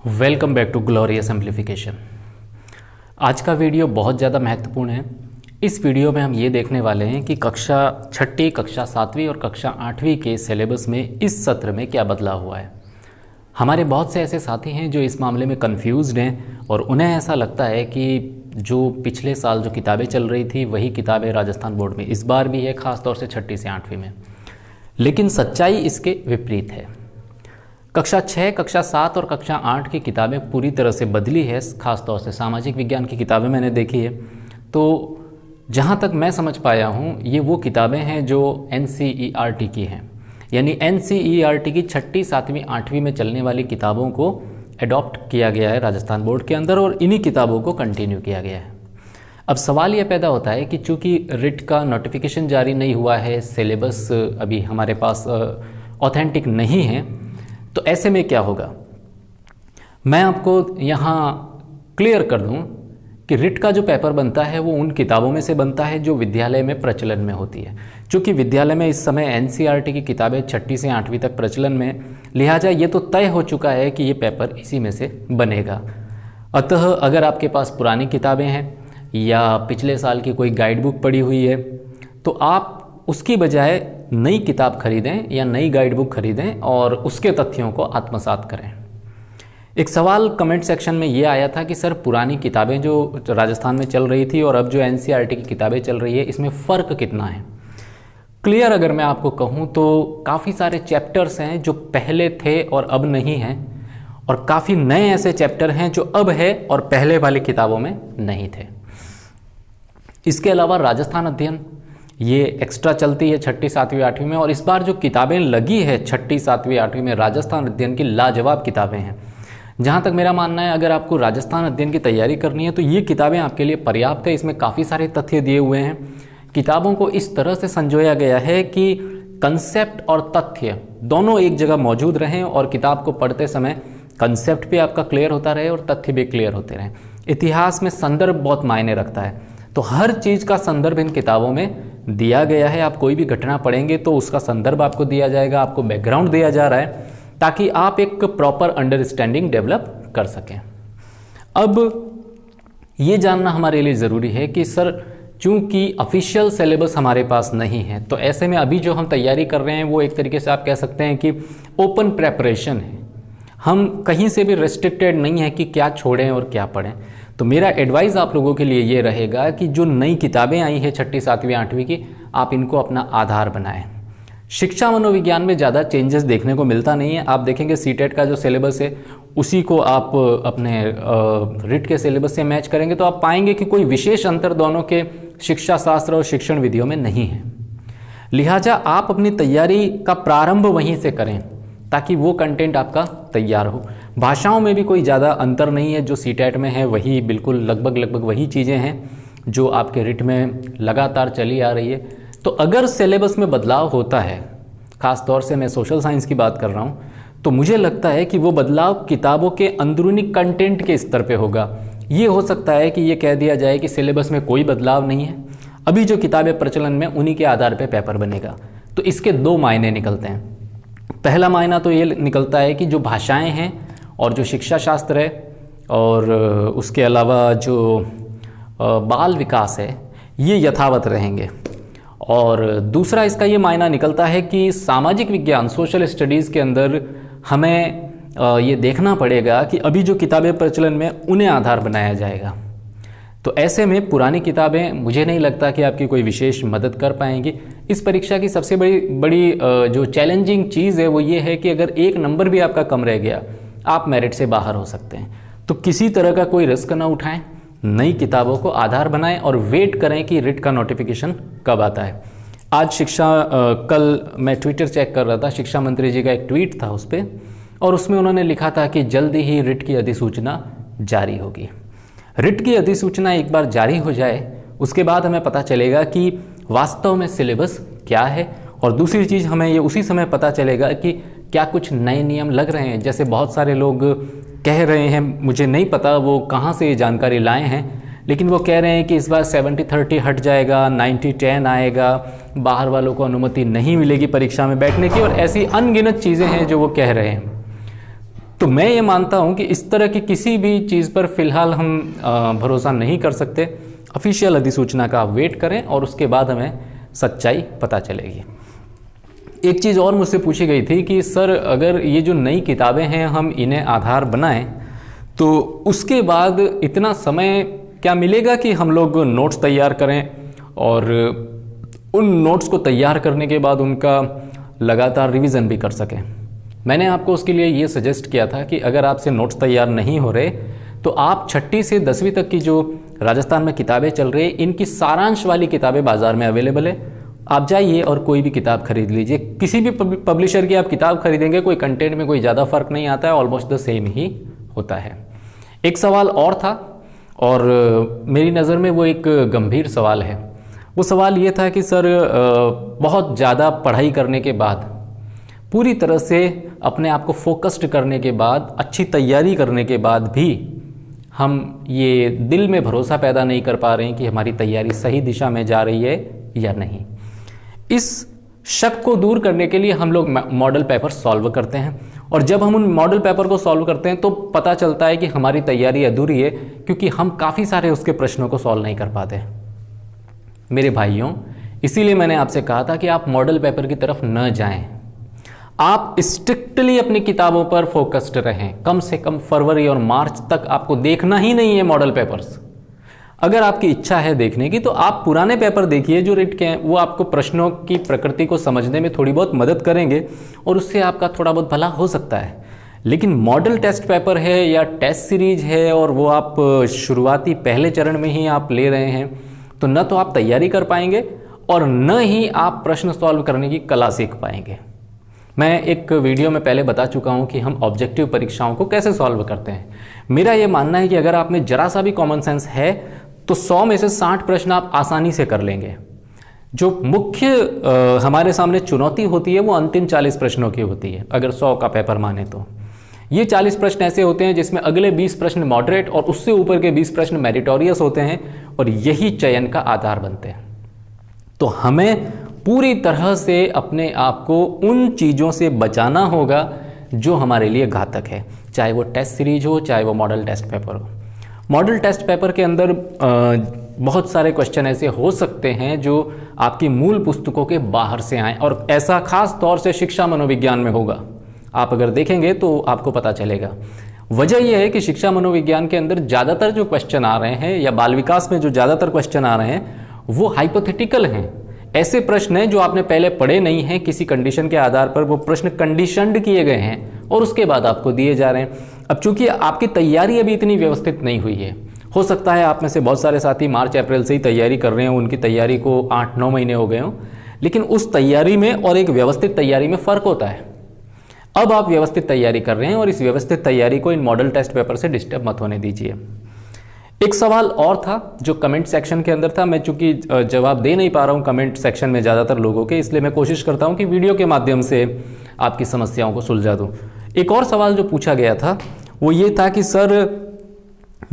Welcome back to glorious amplification. आज का video बहुत ज़्यादा महत्वपूर्ण है। इस वीडियो में हम ये देखने वाले हैं कि कक्षा छठी, कक्षा 7वीं और कक्षा 8वीं के सिलेबस में इस सत्र में क्या बदलाव हुआ है। हमारे बहुत से ऐसे साथी हैं जो इस मामले में कन्फ्यूज़्ड हैं और उन्हें ऐसा लगता है कि जो पिछले साल जो किताबें चल रही थी वही किताबें राजस्थान बोर्ड में इस बार भी है, ख़ासतौर से छठी से 8वीं में। लेकिन सच्चाई इसके विपरीत है। कक्षा 6, कक्षा 7 और कक्षा 8 की किताबें पूरी तरह से बदली है। ख़ासतौर से सामाजिक विज्ञान की किताबें मैंने देखी है, तो जहाँ तक मैं समझ पाया हूँ ये वो किताबें हैं जो NCERT की हैं, यानी NCERT की छठी, 7वीं, 8वीं में चलने वाली किताबों को अडॉप्ट किया गया है राजस्थान बोर्ड के अंदर और इन्हीं किताबों को कंटिन्यू किया गया है। अब सवाल ये पैदा होता है कि चूँकि रिट का नोटिफिकेशन जारी नहीं हुआ है, सिलेबस अभी हमारे पास ऑथेंटिक नहीं है, तो ऐसे में क्या होगा। मैं आपको यहाँ क्लियर कर दूँ कि रिट का जो पेपर बनता है वो उन किताबों में से बनता है जो विद्यालय में प्रचलन में होती है। क्योंकि विद्यालय में इस समय NCERT की किताबें छठी से 8वीं तक प्रचलन में, लिहाजा ये तो तय हो चुका है कि ये पेपर इसी में से बनेगा। अतः अगर आपके पास पुरानी किताबें हैं या पिछले साल की कोई गाइड बुक पड़ी हुई है तो आप उसकी बजाय नई किताब खरीदें या नई गाइड बुक खरीदें और उसके तथ्यों को आत्मसात करें। एक सवाल कमेंट सेक्शन में ये आया था कि सर पुरानी किताबें जो राजस्थान में चल रही थी और अब जो NCERT की किताबें चल रही है इसमें फ़र्क कितना है। क्लियर अगर मैं आपको कहूँ तो काफ़ी सारे चैप्टर्स हैं जो पहले थे और अब नहीं हैं, और काफ़ी नए ऐसे चैप्टर हैं जो अब है और पहले वाली किताबों में नहीं थे। इसके अलावा राजस्थान अध्ययन ये एक्स्ट्रा चलती है छठी, 7वीं, 8वीं में, और इस बार जो किताबें लगी है छठी, 7वीं, 8वीं में राजस्थान अध्ययन की लाजवाब किताबें हैं। जहाँ तक मेरा मानना है अगर आपको राजस्थान अध्ययन की तैयारी करनी है तो ये किताबें आपके लिए पर्याप्त है। इसमें काफ़ी सारे तथ्य दिए हुए हैं। किताबों को इस तरह से संजोया गया है कि कंसेप्ट और तथ्य दोनों एक जगह मौजूद रहें और किताब को पढ़ते समय कंसेप्ट भी आपका क्लियर होता रहे और तथ्य भी क्लियर होते रहें। इतिहास में संदर्भ बहुत मायने रखता है, तो हर चीज़ का संदर्भ इन किताबों में दिया गया है। आप कोई भी घटना पढ़ेंगे तो उसका संदर्भ आपको दिया जाएगा, आपको बैकग्राउंड दिया जा रहा है ताकि आप एक प्रॉपर अंडरस्टैंडिंग डेवलप कर सकें। अब ये जानना हमारे लिए ज़रूरी है कि सर चूंकि ऑफिशियल सिलेबस हमारे पास नहीं है तो ऐसे में अभी जो हम तैयारी कर रहे हैं वो एक तरीके से आप कह सकते हैं कि ओपन प्रेपरेशन है। हम कहीं से भी रेस्ट्रिक्टेड नहीं है कि क्या छोड़ें और क्या पढ़ें। तो मेरा एडवाइस आप लोगों के लिए ये रहेगा कि जो नई किताबें आई हैं छठी, 7वीं, 8वीं की, आप इनको अपना आधार बनाएं। शिक्षा मनोविज्ञान में ज़्यादा चेंजेस देखने को मिलता नहीं है। आप देखेंगे सीटेट का जो सिलेबस है उसी को आप अपने रिट के सिलेबस से मैच करेंगे तो आप पाएंगे कि कोई विशेष अंतर दोनों के शिक्षा शास्त्र और शिक्षण विधियों में नहीं है। लिहाजा आप अपनी तैयारी का प्रारंभ वहीं से करें ताकि वो कंटेंट आपका तैयार हो। भाषाओं में भी कोई ज़्यादा अंतर नहीं है, जो सीटेट में है वही बिल्कुल लगभग वही चीज़ें हैं जो आपके रिट में लगातार चली आ रही है। तो अगर सिलेबस में बदलाव होता है, ख़ास तौर से मैं सोशल साइंस की बात कर रहा हूँ, तो मुझे लगता है कि वो बदलाव किताबों के अंदरूनी कंटेंट के स्तर पे होगा। ये हो सकता है कि ये कह दिया जाए कि सिलेबस में कोई बदलाव नहीं है, अभी जो किताबें प्रचलन में उन्हीं के आधार पर पेपर बनेगा। तो इसके दो मायने निकलते हैं। पहला मायना तो ये निकलता है कि जो भाषाएं हैं और जो शिक्षा शास्त्र है और उसके अलावा जो बाल विकास है ये यथावत रहेंगे, और दूसरा इसका ये मायना निकलता है कि सामाजिक विज्ञान, सोशल स्टडीज़ के अंदर हमें ये देखना पड़ेगा कि अभी जो किताबें प्रचलन में उन्हें आधार बनाया जाएगा। तो ऐसे में पुरानी किताबें मुझे नहीं लगता कि आपकी कोई विशेष मदद कर पाएंगी। इस परीक्षा की सबसे बड़ी जो चैलेंजिंग चीज़ है वो ये है कि अगर एक नंबर भी आपका कम रह गया आप मेरिट से बाहर हो सकते हैं। तो किसी तरह का कोई रिस्क ना उठाएं, नई किताबों को आधार बनाएं और वेट करें कि रिट का नोटिफिकेशन कब आता है। आज कल मैं ट्विटर चेक कर रहा था, शिक्षा मंत्री जी का एक ट्वीट था उस पर, और उसमें उन्होंने लिखा था कि जल्दी ही रिट की अधिसूचना जारी होगी। रिट की अधिसूचना एक बार जारी हो जाए उसके बाद हमें पता चलेगा कि वास्तव में सिलेबस क्या है, और दूसरी चीज़ हमें ये उसी समय पता चलेगा कि क्या कुछ नए नियम लग रहे हैं। जैसे बहुत सारे लोग कह रहे हैं, मुझे नहीं पता वो कहाँ से ये जानकारी लाए हैं, लेकिन वो कह रहे हैं कि इस बार 70-30 हट जाएगा, 90-10 आएगा, बाहर वालों को अनुमति नहीं मिलेगी परीक्षा में बैठने की, और ऐसी अनगिनत चीज़ें हैं जो वो कह रहे हैं। तो मैं ये मानता हूँ कि इस तरह की किसी भी चीज़ पर फ़िलहाल हम भरोसा नहीं कर सकते। ऑफिशियल अधिसूचना का आप वेट करें और उसके बाद हमें सच्चाई पता चलेगी। एक चीज़ और मुझसे पूछी गई थी कि सर अगर ये जो नई किताबें हैं हम इन्हें आधार बनाएं तो उसके बाद इतना समय क्या मिलेगा कि हम लोग नोट्स तैयार करें और उन नोट्स को तैयार करने के बाद उनका लगातार रिवीजन भी कर सकें। मैंने आपको उसके लिए ये सजेस्ट किया था कि अगर आपसे नोट्स तैयार नहीं हो रहे तो आप 6ठी से 10वीं तक की जो राजस्थान में किताबें चल रही है इनकी सारांश वाली किताबें बाज़ार में अवेलेबल है, आप जाइए और कोई भी किताब खरीद लीजिए। किसी भी पब्लिशर की आप किताब खरीदेंगे कोई कंटेंट में कोई ज़्यादा फर्क नहीं आता है, ऑलमोस्ट द सेम ही होता है। एक सवाल और था और मेरी नज़र में वो एक गंभीर सवाल है। वो सवाल ये था कि सर बहुत ज़्यादा पढ़ाई करने के बाद, पूरी तरह से अपने आप को फोकस्ड करने के बाद, अच्छी तैयारी करने के बाद भी हम ये दिल में भरोसा पैदा नहीं कर पा रहे हैं कि हमारी तैयारी सही दिशा में जा रही है या नहीं। इस शक को दूर करने के लिए हम लोग मॉडल पेपर सॉल्व करते हैं और जब हम उन मॉडल पेपर को सॉल्व करते हैं तो पता चलता है कि हमारी तैयारी अधूरी है क्योंकि हम काफ़ी सारे उसके प्रश्नों को सॉल्व नहीं कर पाते। मेरे भाइयों, इसीलिए मैंने आपसे कहा था कि आप मॉडल पेपर की तरफ न जाएं, आप स्ट्रिक्टली अपनी किताबों पर फोकस्ड रहें। कम से कम फरवरी और मार्च तक आपको देखना ही नहीं है मॉडल पेपर्स। अगर आपकी इच्छा है देखने की तो आप पुराने पेपर देखिए जो रिट के हैं, वो आपको प्रश्नों की प्रकृति को समझने में थोड़ी बहुत मदद करेंगे और उससे आपका थोड़ा बहुत भला हो सकता है। लेकिन मॉडल टेस्ट पेपर है या टेस्ट सीरीज है और वो आप शुरुआती पहले चरण में ही आप ले रहे हैं तो न तो आप तैयारी कर पाएंगे और न ही आप प्रश्न सॉल्व करने की कला सीख पाएंगे। मैं एक वीडियो में पहले बता चुका हूं कि हम ऑब्जेक्टिव परीक्षाओं को कैसे सॉल्व करते हैं। मेरा ये मानना है कि अगर आप में जरा सा भी कॉमन सेंस है तो 100 में से 60 प्रश्न आप आसानी से कर लेंगे। जो मुख्य हमारे सामने चुनौती होती है वो अंतिम 40 प्रश्नों की होती है, अगर 100 का पेपर माने तो। ये 40 प्रश्न ऐसे होते हैं जिसमें अगले 20 प्रश्न मॉडरेट और उससे ऊपर के 20 प्रश्न मेरिटोरियस होते हैं और यही चयन का आधार बनते हैं। तो हमें पूरी तरह से अपने आप को उन चीज़ों से बचाना होगा जो हमारे लिए घातक है, चाहे वो टेस्ट सीरीज हो चाहे वो मॉडल टेस्ट पेपर हो। मॉडल टेस्ट पेपर के अंदर बहुत सारे क्वेश्चन ऐसे हो सकते हैं जो आपकी मूल पुस्तकों के बाहर से आएँ और ऐसा खास तौर से शिक्षा मनोविज्ञान में होगा। आप अगर देखेंगे तो आपको पता चलेगा। वजह यह है कि शिक्षा मनोविज्ञान के अंदर ज़्यादातर जो क्वेश्चन आ रहे हैं या बाल विकास में जो ज़्यादातर क्वेश्चन आ रहे हैं वो हाइपोथेटिकल हैं। ऐसे प्रश्न हैं जो आपने पहले पढ़े नहीं हैं, किसी कंडीशन के आधार पर वो प्रश्न कंडीशनड किए गए हैं और उसके बाद आपको दिए जा रहे हैं। अब चूंकि आपकी तैयारी अभी इतनी व्यवस्थित नहीं हुई है, हो सकता है आप में से बहुत सारे साथी मार्च अप्रैल से ही तैयारी कर रहे हैं, उनकी तैयारी को 8-9 महीने हो गए हों, लेकिन उस तैयारी में और एक व्यवस्थित तैयारी में फ़र्क होता है। अब आप व्यवस्थित तैयारी कर रहे हैं और इस व्यवस्थित तैयारी को इन मॉडल टेस्ट पेपर से डिस्टर्ब मत होने दीजिए। एक सवाल और था जो कमेंट सेक्शन के अंदर था। मैं चूंकि जवाब दे नहीं पा रहा हूं कमेंट सेक्शन में ज़्यादातर लोगों के, इसलिए मैं कोशिश करता हूं कि वीडियो के माध्यम से आपकी समस्याओं को सुलझा दूं। एक और सवाल जो पूछा गया था वो ये था कि सर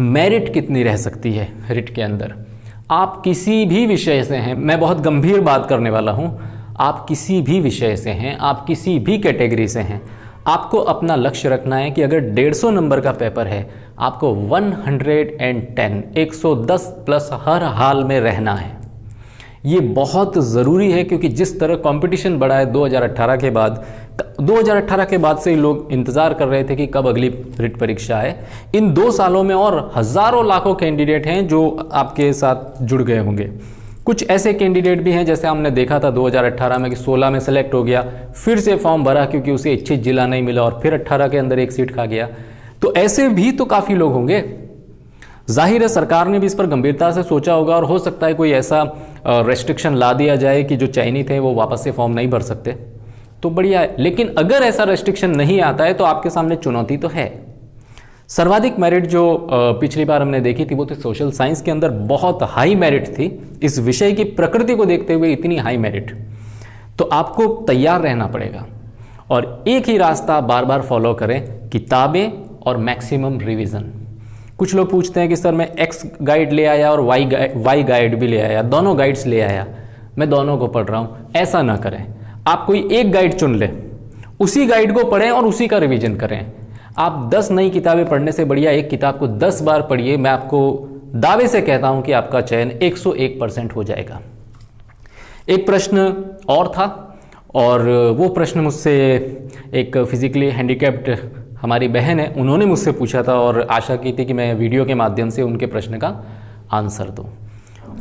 मेरिट कितनी रह सकती है रिट के अंदर। आप किसी भी विषय से हैं, मैं बहुत गंभीर बात करने वाला हूं, आप किसी भी विषय से हैं, आप किसी भी कैटेगरी से हैं, आपको अपना लक्ष्य रखना है कि अगर 150 नंबर का पेपर है आपको 110 प्लस हर हाल में रहना है। ये बहुत ज़रूरी है क्योंकि जिस तरह कंपटीशन बढ़ा है 2018 के बाद से ही लोग इंतज़ार कर रहे थे कि कब अगली रिट परीक्षा है। इन 2 सालों में और हज़ारों लाखों कैंडिडेट हैं जो आपके साथ जुड़ गए होंगे। कुछ ऐसे कैंडिडेट भी हैं जैसे हमने देखा था 2018 में कि 16 में सेलेक्ट हो गया, फिर से फॉर्म भरा क्योंकि उसे इच्छित जिला नहीं मिला और फिर 18 के अंदर एक सीट खा गया। तो ऐसे भी तो काफ़ी लोग होंगे। जाहिर है सरकार ने भी इस पर गंभीरता से सोचा होगा और हो सकता है कोई ऐसा रेस्ट्रिक्शन ला दिया जाए कि जो चयनित है वो वापस से फॉर्म नहीं भर सकते, तो बढ़िया है। लेकिन अगर ऐसा रेस्ट्रिक्शन नहीं आता है तो आपके सामने चुनौती तो है। सर्वाधिक मेरिट जो पिछली बार हमने देखी थी वो थी सोशल साइंस के अंदर, बहुत हाई मेरिट थी। इस विषय की प्रकृति को देखते हुए इतनी हाई मेरिट, तो आपको तैयार रहना पड़ेगा और एक ही रास्ता बार बार फॉलो करें, किताबें और मैक्सिमम रिवीजन। कुछ लोग पूछते हैं कि सर मैं एक्स गाइड ले आया और वाई गाइड भी ले आया, दोनों गाइड्स ले आया, मैं दोनों को पढ़ रहा हूँ। ऐसा ना करें। आप कोई एक गाइड चुन लें, उसी गाइड को पढ़ें और उसी का रिवीजन करें। आप 10 नई किताबें पढ़ने से बढ़िया एक किताब को 10 बार पढ़िए। मैं आपको दावे से कहता हूं कि आपका चयन 101% हो जाएगा। एक प्रश्न और था, और वो प्रश्न मुझसे एक फिजिकली हैंडीकैप्ड हमारी बहन है, उन्होंने मुझसे पूछा था और आशा की थी कि मैं वीडियो के माध्यम से उनके प्रश्न का आंसर दूं।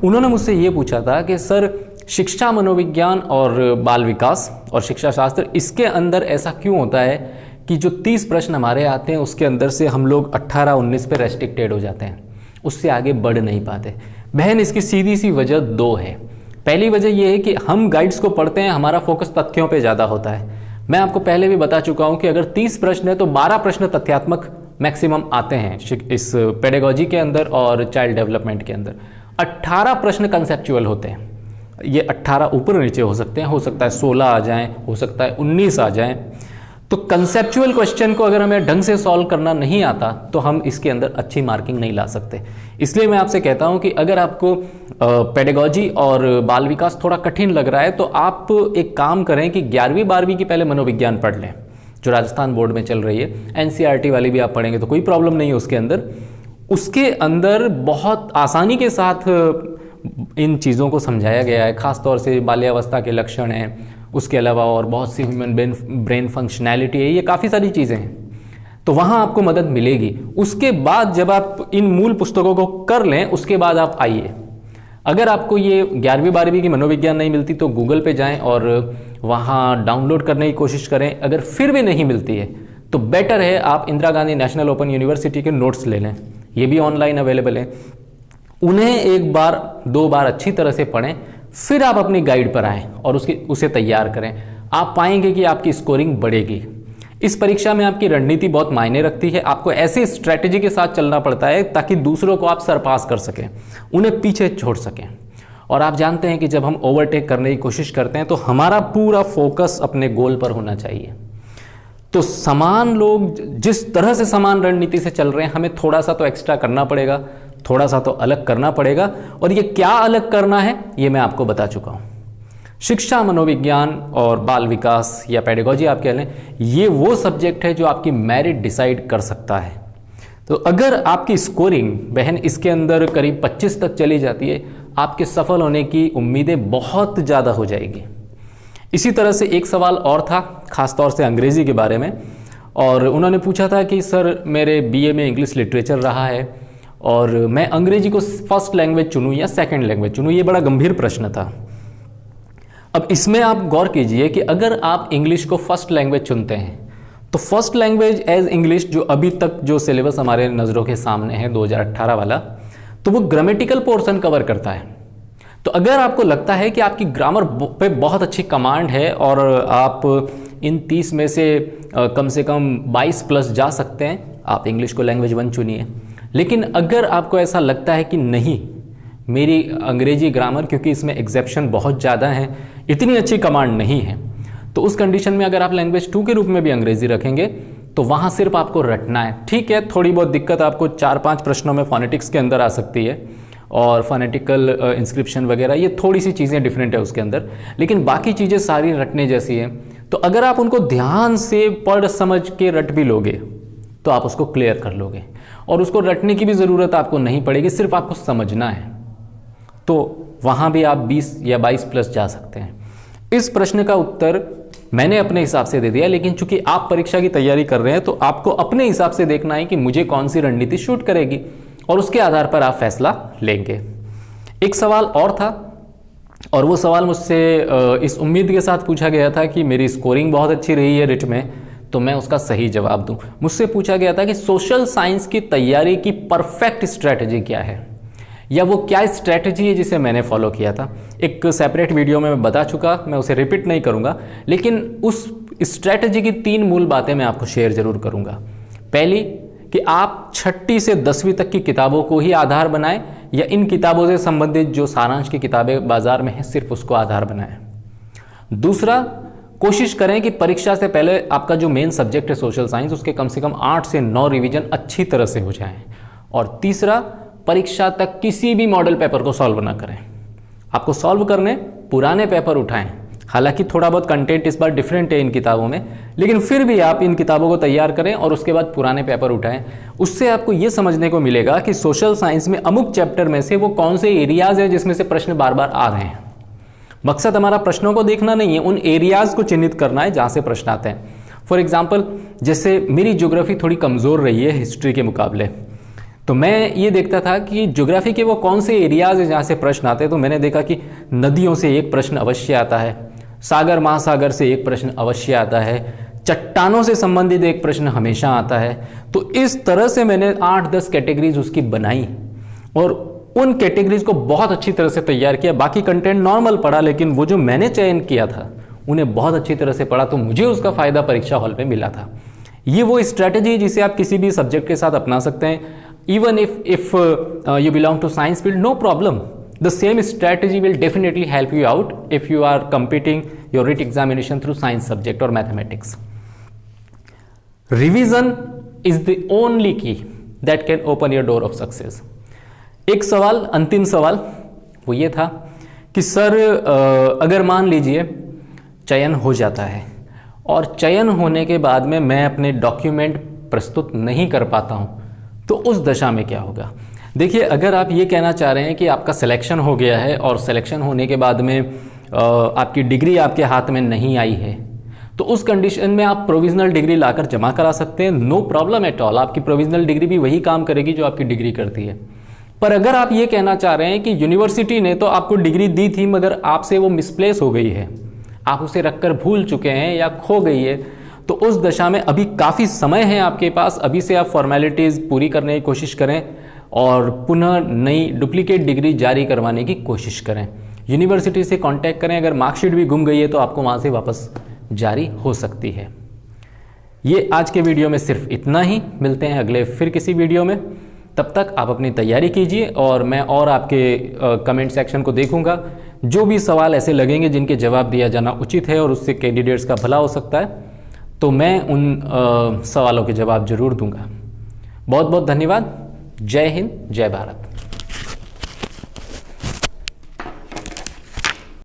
उन्होंने मुझसे ये पूछा था कि सर, शिक्षा मनोविज्ञान और बाल विकास और शिक्षा शास्त्र, इसके अंदर ऐसा क्यों होता है कि जो 30 प्रश्न हमारे आते हैं उसके अंदर से हम लोग 18-19 पे रेस्ट्रिक्टेड हो जाते हैं, उससे आगे बढ़ नहीं पाते। बहन, इसकी सीधी सी वजह 2 है। पहली वजह यह है कि हम गाइड्स को पढ़ते हैं, हमारा फोकस तथ्यों पे ज़्यादा होता है। मैं आपको पहले भी बता चुका हूं कि अगर 30 प्रश्न है तो 12 प्रश्न तथ्यात्मक मैक्सिमम आते हैं इस पेडागोजी के अंदर और चाइल्ड डेवलपमेंट के अंदर। 18 प्रश्न कंसेप्चुअल होते हैं। ये 18 ऊपर नीचे हो सकते हैं, हो सकता है 16 आ जाएं, हो सकता है 19 आ जाएं। तो कंसेप्चुअल क्वेश्चन को अगर हमें ढंग से सॉल्व करना नहीं आता तो हम इसके अंदर अच्छी मार्किंग नहीं ला सकते। इसलिए मैं आपसे कहता हूं कि अगर आपको पेडागोजी और बाल विकास थोड़ा कठिन लग रहा है तो आप एक काम करें कि 11वीं 12वीं की पहले मनोविज्ञान पढ़ लें, जो राजस्थान बोर्ड में चल रही है। एनसीईआरटी वाली भी आप पढ़ेंगे तो कोई प्रॉब्लम नहीं है उसके अंदर। उसके अंदर बहुत आसानी के साथ इन चीज़ों को समझाया गया है, खासतौर से बाल्यावस्था के लक्षण हैं, उसके अलावा और बहुत सी ह्यूमन ब्रेन फंक्शनैलिटी है, ये काफ़ी सारी चीज़ें हैं, तो वहाँ आपको मदद मिलेगी। उसके बाद जब आप इन मूल पुस्तकों को कर लें उसके बाद आप आइए। अगर आपको ये 11वीं 12वीं की मनोविज्ञान नहीं मिलती तो गूगल पे जाएं और वहाँ डाउनलोड करने की कोशिश करें। अगर फिर भी नहीं मिलती है तो बेटर है आप Indira Gandhi national open university के नोट्स ले लें, ये भी ऑनलाइन अवेलेबल है। उन्हें एक बार 2 बार अच्छी तरह से पढ़ें, फिर आप अपनी गाइड पर आएँ और उसे तैयार करें। आप पाएंगे कि आपकी स्कोरिंग बढ़ेगी। इस परीक्षा में आपकी रणनीति बहुत मायने रखती है। आपको ऐसी स्ट्रैटेजी के साथ चलना पड़ता है ताकि दूसरों को आप सरपास कर सकें, उन्हें पीछे छोड़ सकें। और आप जानते हैं कि जब हम ओवरटेक करने की कोशिश करते हैं तो हमारा पूरा फोकस अपने गोल पर होना चाहिए। तो समान लोग जिस तरह से समान रणनीति से चल रहे हैं, हमें थोड़ा सा तो एक्स्ट्रा करना पड़ेगा, थोड़ा सा तो अलग करना पड़ेगा। और ये क्या अलग करना है ये मैं आपको बता चुका हूं। शिक्षा मनोविज्ञान और बाल विकास या पेडागोजी आप कह लें, ये वो सब्जेक्ट है जो आपकी मेरिट डिसाइड कर सकता है। तो अगर आपकी स्कोरिंग बहन इसके अंदर करीब 25 तक चली जाती है, आपके सफल होने की उम्मीदें बहुत ज़्यादा हो जाएगी। इसी तरह से एक सवाल और था, खासतौर से अंग्रेज़ी के बारे में, और उन्होंने पूछा था कि सर, मेरे बीए में इंग्लिश लिटरेचर रहा है और मैं अंग्रेजी को फर्स्ट लैंग्वेज चुनूँ या सेकंड लैंग्वेज चुनूँ। ये बड़ा गंभीर प्रश्न था। अब इसमें आप गौर कीजिए कि अगर आप इंग्लिश को फर्स्ट लैंग्वेज चुनते हैं तो फर्स्ट लैंग्वेज एज इंग्लिश, जो अभी तक जो सिलेबस हमारे नज़रों के सामने है 2018 वाला, तो वो ग्रामेटिकल पोर्शन कवर करता है। तो अगर आपको लगता है कि आपकी ग्रामर पे बहुत अच्छी कमांड है और आप इन 30 में से कम 22 प्लस जा सकते हैं, आप इंग्लिश को लैंग्वेज 1 चुनिए। लेकिन अगर आपको ऐसा लगता है कि नहीं, मेरी अंग्रेजी ग्रामर, क्योंकि इसमें एग्जेप्शन बहुत ज़्यादा हैं, इतनी अच्छी कमांड नहीं है, तो उस कंडीशन में अगर आप लैंग्वेज 2 के रूप में भी अंग्रेजी रखेंगे तो वहाँ सिर्फ आपको रटना है। ठीक है, थोड़ी बहुत दिक्कत आपको 4-5 प्रश्नों में फोनेटिक्स के अंदर आ सकती है और फोनेटिकल इंस्क्रिप्शन वगैरह, ये थोड़ी सी चीज़ें डिफरेंट है उसके अंदर, लेकिन बाकी चीज़ें सारी रटने जैसी हैं। तो अगर आप उनको ध्यान से पढ़ समझ के रट भी लोगे तो आप उसको क्लियर कर लोगे, और उसको रटने की भी ज़रूरत आपको नहीं पड़ेगी, सिर्फ आपको समझना है। तो वहाँ भी आप 20 या 22 प्लस जा सकते हैं। इस प्रश्न का उत्तर मैंने अपने हिसाब से दे दिया, लेकिन चूंकि आप परीक्षा की तैयारी कर रहे हैं तो आपको अपने हिसाब से देखना है कि मुझे कौन सी रणनीति शूट करेगी, और उसके आधार पर आप फैसला लेंगे। एक सवाल और था, और वो सवाल मुझसे इस उम्मीद के साथ पूछा गया था कि मेरी स्कोरिंग बहुत अच्छी रही है रिट में, तो मैं उसका सही जवाब दूं। मुझसे पूछा गया था कि सोशल साइंस की तैयारी की परफेक्ट स्ट्रैटेजी क्या है, या वो क्या स्ट्रैटेजी है जिसे मैंने फॉलो किया था। एक सेपरेट वीडियो में मैं बता चुका, मैं उसे रिपीट नहीं करूंगा, लेकिन उस स्ट्रैटेजी की 3 मूल बातें मैं आपको शेयर जरूर करूंगा। पहली, कि आप 6ठी से 10वीं तक की किताबों को ही आधार बनाएं, या इन किताबों से संबंधित जो सारांश की किताबें बाजार में हैं सिर्फ उसको आधार बनाएं। दूसरा, कोशिश करें कि परीक्षा से पहले आपका जो मेन सब्जेक्ट है सोशल साइंस, उसके कम से कम 8 से 9 रिवीजन अच्छी तरह से हो जाएं। और तीसरा, परीक्षा तक किसी भी मॉडल पेपर को सॉल्व ना करें। आपको सॉल्व करने पुराने पेपर उठाएं, हालांकि थोड़ा बहुत कंटेंट इस बार डिफरेंट है इन किताबों में, लेकिन फिर भी आप इन किताबों को तैयार करें और उसके बाद पुराने पेपर उठाएं। उससे आपको ये समझने को मिलेगा कि सोशल साइंस में अमुक चैप्टर में से वो कौन से एरियाज है जिसमें से प्रश्न बार बार आ रहे हैं। मकसद हमारा प्रश्नों को देखना नहीं है, उन एरियाज को चिन्हित करना है जहां से प्रश्न आते हैं। फॉर एग्जाम्पल, जैसे मेरी ज्योग्राफी थोड़ी कमज़ोर रही है हिस्ट्री के मुकाबले, तो मैं ये देखता था कि ज्योग्राफी के वो कौन से एरियाज हैं जहाँ से प्रश्न आते हैं। तो मैंने देखा कि नदियों से एक प्रश्न अवश्य आता है, सागर महासागर से एक प्रश्न अवश्य आता है, चट्टानों से संबंधित एक प्रश्न हमेशा आता है। तो इस तरह से मैंने 8-10 कैटेगरीज उसकी बनाई और उन कैटेगरीज को बहुत अच्छी तरह से तैयार किया। बाकी कंटेंट नॉर्मल पढ़ा, लेकिन वो जो मैंने चयन किया था उन्हें बहुत अच्छी तरह से पढ़ा, तो मुझे उसका फ़ायदा परीक्षा हॉल में मिला था। ये वो स्ट्रैटेजी जिसे आप किसी भी सब्जेक्ट के साथ अपना सकते हैं। Even if you belong to science field, no problem. The same strategy will definitely help you out if you are competing your RIT examination through science subject or mathematics. Revision is the only key that can open your door of success. एक सवाल, अंतिम सवाल वो ये था कि sir अगर मान लीजिए चयन हो जाता है और चयन होने के बाद में मैं अपने डॉक्यूमेंट प्रस्तुत नहीं कर पाता हूँ, तो उस दशा में क्या होगा। देखिए, अगर आप ये कहना चाह रहे हैं कि आपका सिलेक्शन हो गया है और सिलेक्शन होने के बाद में आपकी डिग्री आपके हाथ में नहीं आई है, तो उस कंडीशन में आप प्रोविजनल डिग्री लाकर जमा करा सकते हैं, नो प्रॉब्लम एट ऑल। आपकी प्रोविजनल डिग्री भी वही काम करेगी जो आपकी डिग्री करती है। पर अगर आप ये कहना चाह रहे हैं कि यूनिवर्सिटी ने तो आपको डिग्री दी थी मगर आपसे वो मिसप्लेस हो गई है, आप उसे रखकर भूल चुके हैं या खो गई है, तो उस दशा में अभी काफ़ी समय है आपके पास। अभी से आप फॉर्मेलिटीज़ पूरी करने की कोशिश करें और पुनः नई डुप्लीकेट डिग्री जारी करवाने की कोशिश करें। यूनिवर्सिटी से कांटेक्ट करें, अगर मार्कशीट भी गुम गई है तो आपको वहाँ से वापस जारी हो सकती है। ये आज के वीडियो में सिर्फ इतना ही। मिलते हैं अगले फिर किसी वीडियो में। तब तक आप अपनी तैयारी कीजिए और मैं और आपके कमेंट सेक्शन को देखूंगा। जो भी सवाल ऐसे लगेंगे जिनके जवाब दिया जाना उचित है और उससे कैंडिडेट्स का भला हो सकता है, तो मैं उन सवालों के जवाब जरूर दूंगा। बहुत बहुत धन्यवाद। जय हिंद, जय भारत।